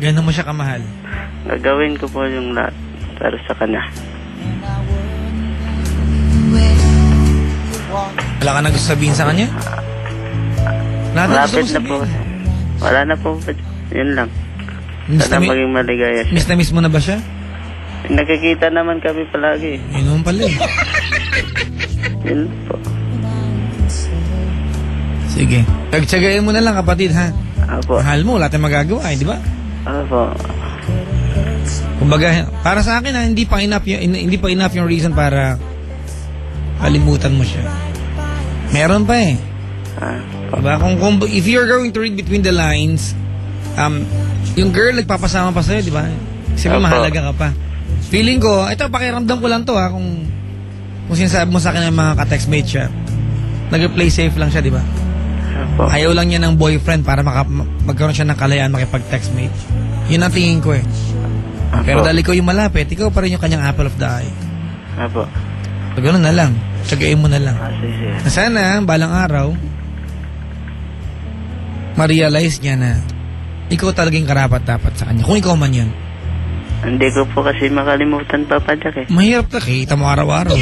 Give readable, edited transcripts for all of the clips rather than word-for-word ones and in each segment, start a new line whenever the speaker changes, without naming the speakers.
Gano'n mo siya kamahal?
Gagawin ko po yung lahat para sa kanya.
Wala ka na gusto sabihin sa kanya?
Malapit na po. Wala na po. Yun lang. Sana maging maligaya siya.
Miss na miss mo na ba siya?
Nakikita naman kami palagi.
Yun naman pala eh.
Yun po.
Sige. Tagtsagayin mo na lang kapatid ha.
Apo.
Mahal mo, wala tayong magagawa eh, di ba?
Apo.
Kumbaga, para sa akin ha, hindi pa enough yung reason para kalimutan mo siya. Meron pa eh. Diba? If you're going to read between the lines, yung girl nagpapasama pa sa'yo, di ba? Kasi mahalaga ka pa. Feeling ko, ito pakiramdam ko lang to ha, kung sinasabi mo sa akin ng mga ka-textmate siya, nag-play safe lang siya, di ba? Ayaw lang niya ng boyfriend para magkaroon siya ng kalayaan makipag-textmate. Yun ang tingin ko eh. Pero dahil ikaw yung malapit, ikaw pa rin yung kanyang apple of the eye.
Apo.
So, gano'n na lang. Tsagain mo na lang. Sana, balang araw, ma-realize niya na ikaw talagang karapat-dapat sa kanya. Kung ikaw man yun.
Hindi ko po kasi makalimutan, Papa Jack eh.
Mahirap na, kita mo araw-araw.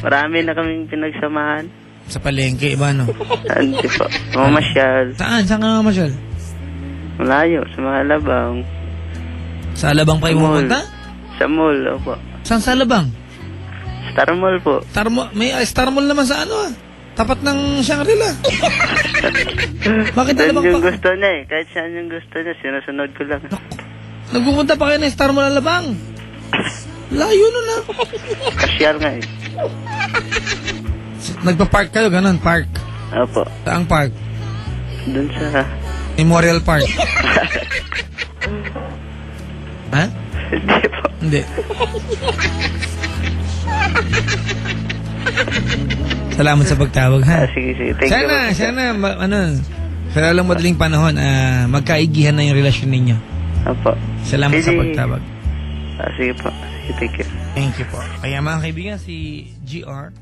Marami na kaming pinagsamahan.
Sa palengke, iba no?
Hindi po. Mamasyal.
Saan? Saan ka mamasyal?
Malayo, sa mga Alabang.
Sa Alabang pa yung pupunta?
Sa mall, opo.
Saan sa Alabang?
Star Mall po.
May Star Mall naman sa ano ah. Tapat ng Shangri-La. Bakit Alabang pa?
Yung gusto niya eh. Kahit saan yung gusto niya, sinusunod ko lang.
Nagpupunta pa kayo ng Star Mall Alabang? Layo nun ah.
Kasyar nga eh.
Nagpa-park kayo, ganun, park.
Opo.
Saang park?
Doon sa...
Memorial Park. Ha?
Hindi po.
Hindi. Salamat sa pagtawag, ha?
Sige. Thank you.
Sana lang madaling panahon, magkaigihan na yung relasyon ninyo.
Opo.
Salamat sa pagtawag.
Sige po. Sige, thank you.
Thank you po. Kaya mga kaibigan, si GR